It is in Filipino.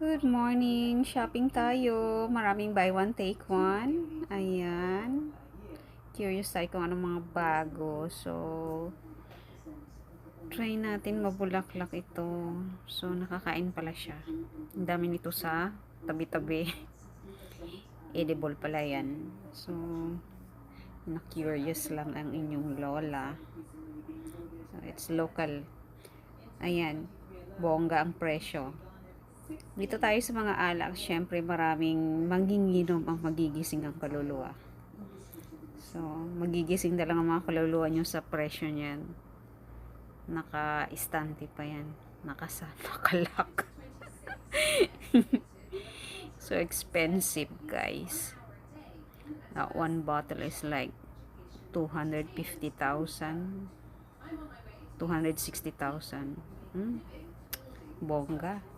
Good morning! Shopping tayo. Maraming buy one, take one. Ayan. Curious tayo kung anong mga bago. So, try natin mabulaklak ito. So, nakakain pala siya. Ang dami nito sa tabi-tabi. Edible pala yan. So, na-curious lang ang inyong lola. So, it's local. Ayan. Bongga ang presyo. Dito tayo sa mga alak, syempre maraming manginginom ang magigising ang kaluluwa. So, magigising na lang ang mga kaluluwa nyo sa presyo niyan. Naka-istante pa yan. Nakalak. So expensive, guys. That one bottle is like 250,000, 260,000. Bongga.